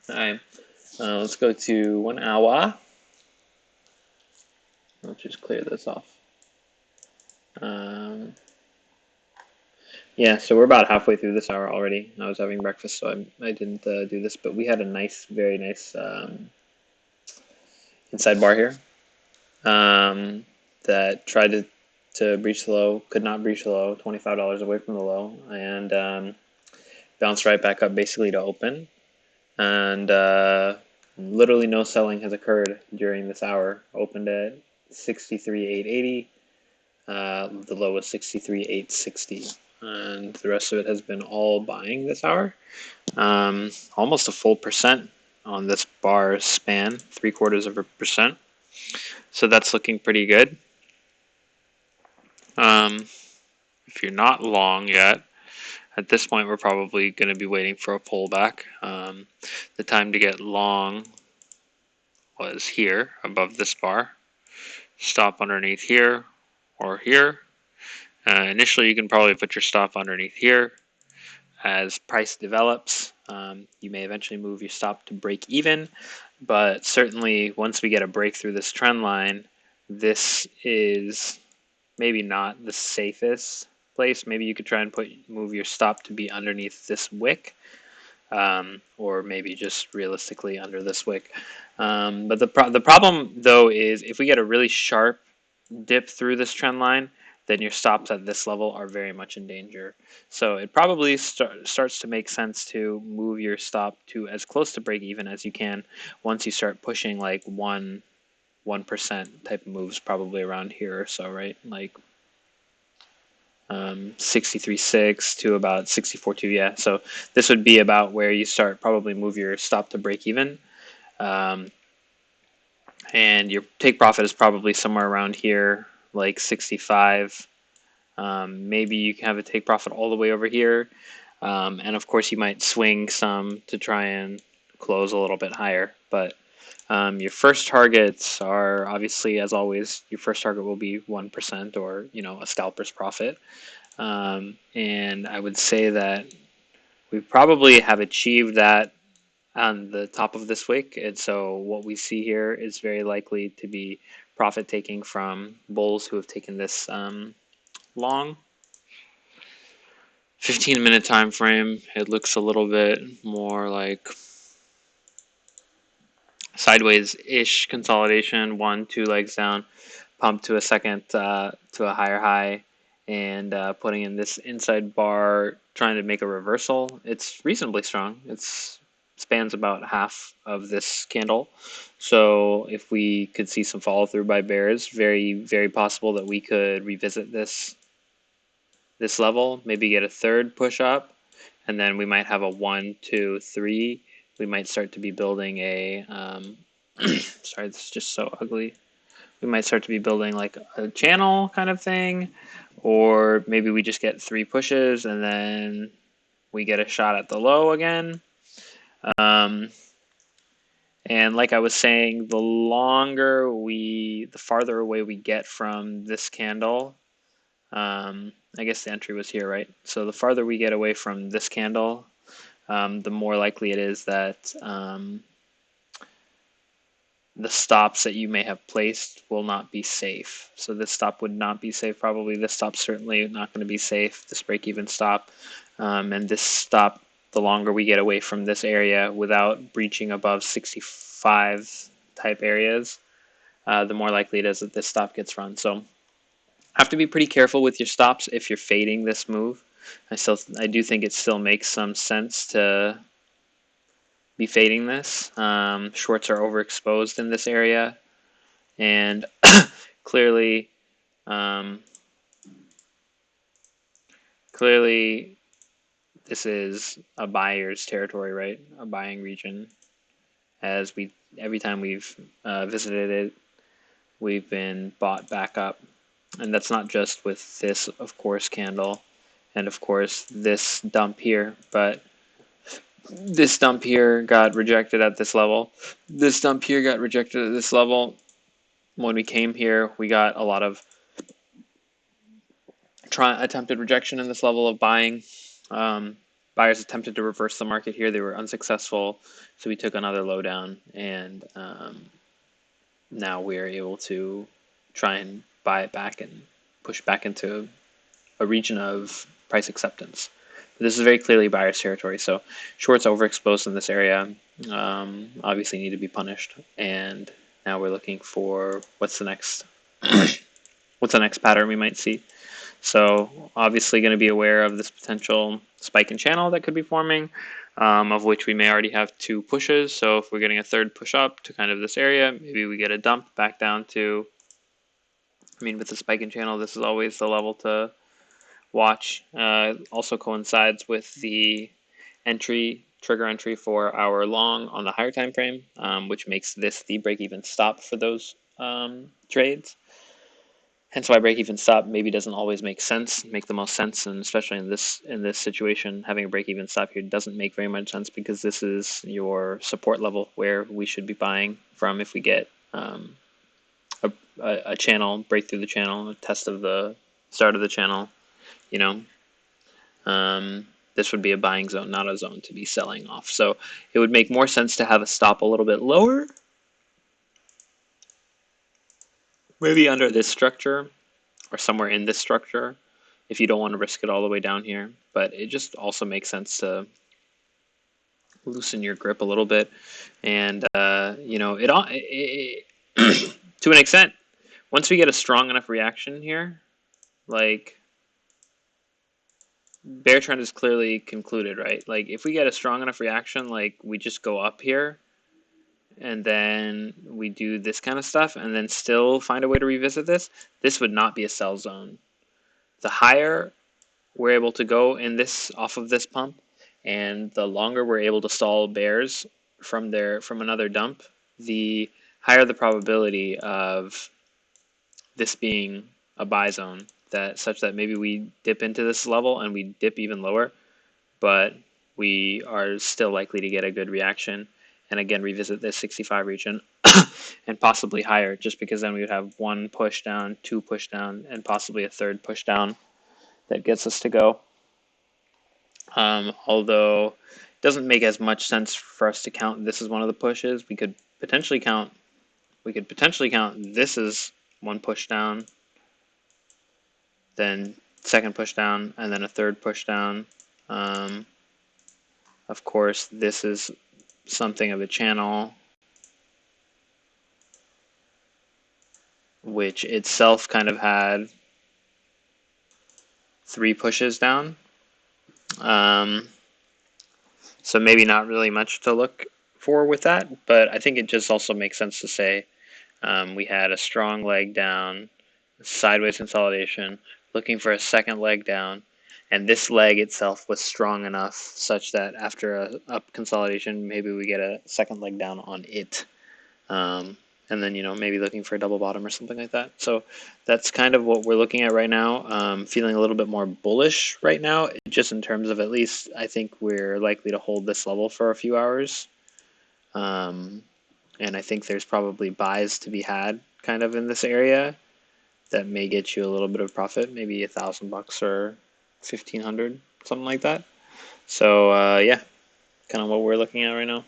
All right, let's go to 1 hour. Let's just clear this off. Um, yeah, so we're about halfway through this hour already. I was having breakfast, so I didn't do this, but we had a nice, very nice inside bar here that tried to breach the low, could not breach the low, $25 away from the low, and bounced right back up basically to open. And literally no selling has occurred during this hour. Opened at 63,880. The low was 63,860. And the rest of it has been all buying this hour. Almost a full percent on this bar span, 0.75%. So that's looking pretty good. If you're not long yet, at this point we're probably going to be waiting for a pullback. The time to get long was here above this bar. Stop underneath here or here. Initially, you can probably put your stop underneath here. As price develops, you may eventually move your stop to break even, but certainly once we get a break through this trend line, this is maybe not the safest place. Maybe you could try and move your stop to be underneath this wick, or maybe just realistically under this wick. But the problem though is if we get a really sharp dip through this trend line, then your stops at this level are very much in danger. So it probably starts to make sense to move your stop to as close to break even as you can once you start pushing like 1% type of moves, probably around here or so, right? Like 63.6 to about 64.2, yeah. So this would be about where you start probably move your stop to break even. And your take profit is probably somewhere around here, like 65. Maybe you can have a take profit all the way over here. And of course, you might swing some to try and close a little bit higher. But your first targets are obviously, as always, your first target will be 1% or a scalper's profit. And I would say that we probably have achieved that on the top of this wick. And so what we see here is very likely to be profit taking from bulls who have taken this long. 15-minute time frame, it looks a little bit more like sideways-ish consolidation, 1, 2 legs down, pump to a second to a higher high, and putting in this inside bar, trying to make a reversal. It's reasonably strong. It spans about half of this candle. So if we could see some follow through by bears, very, very possible that we could revisit this level, maybe get a third push up, and then we might have a 1, 2, 3. We might start to be building a sorry, this is just so ugly. We might start to be building like a channel kind of thing, or maybe we just get 3 pushes and then we get a shot at the low again. And like I was saying, the farther away we get from this candle, I guess the entry was here, right? So the farther we get away from this candle, the more likely it is that the stops that you may have placed will not be safe. So this stop would not be safe probably. This stop's certainly not going to be safe, this break-even stop. And this stop, the longer we get away from this area without breaching above 65 type areas, the more likely it is that this stop gets run. So have to be pretty careful with your stops if you're fading this move. I do think it still makes some sense to be fading this. Shorts are overexposed in this area, and clearly, clearly, this is a buyer's territory, right? A buying region. As every time we've visited it, we've been bought back up, and that's not just with this, of course, candle, and of course this dump here, but this dump here got rejected at this level. This dump here got rejected at this level. When we came here, we got a lot of attempted rejection in this level of buying. buyers attempted to reverse the market here. They were unsuccessful, so we took another low down, and now we are able to try and buy it back and push back into a region of price acceptance. This is very clearly buyer's territory, so shorts overexposed in this area obviously need to be punished, and now we're looking for what's the next what's the next pattern we might see. So obviously going to be aware of this potential spike in channel that could be forming, of which we may already have two pushes. So if we're getting a third push up to kind of this area, maybe we get a dump back down to, I mean, with the spike in channel, this is always the level to watch. Also coincides with the trigger entry for our long on the higher time frame, which makes this the break-even stop for those trades. Hence why break-even stop maybe doesn't always make the most sense, and especially in this situation, having a break-even stop here doesn't make very much sense because this is your support level where we should be buying from if we get a channel, break through the channel, a test of the start of the channel, you know. This would be a buying zone, not a zone to be selling off. So it would make more sense to have a stop a little bit lower, maybe under this structure or somewhere in this structure if you don't want to risk it all the way down here. But it just also makes sense to loosen your grip a little bit. And, you know, it to an extent, once we get a strong enough reaction here, like bear trend is clearly concluded, right? Like if we get a strong enough reaction, like we just go up here and then we do this kind of stuff and then still find a way to revisit this would not be a sell zone. The higher we're able to go in this off of this pump, and the longer we're able to stall bears from another dump, the higher the probability of this being a buy zone, that such that maybe we dip into this level and we dip even lower, but we are still likely to get a good reaction and again revisit this 65 region and possibly higher, just because then we would have one push down, two push down, and possibly a third push down that gets us to go. Although it doesn't make as much sense for us to count this as one of the pushes. We could potentially count this as one push down, then second push down, and then a third push down. Of course, this is something of a channel, which itself kind of had three pushes down. So maybe not really much to look for with that, but I think it just also makes sense to say we had a strong leg down, sideways consolidation, looking for a second leg down, and this leg itself was strong enough such that after a up consolidation, maybe we get a second leg down on it. And then, you know, maybe looking for a double bottom or something like that. So that's kind of what we're looking at right now. Feeling a little bit more bullish right now, just in terms of at least I think we're likely to hold this level for a few hours. And I think there's probably buys to be had kind of in this area that may get you a little bit of profit, maybe $1,000 or 1,500, something like that. So yeah, kind of what we're looking at right now.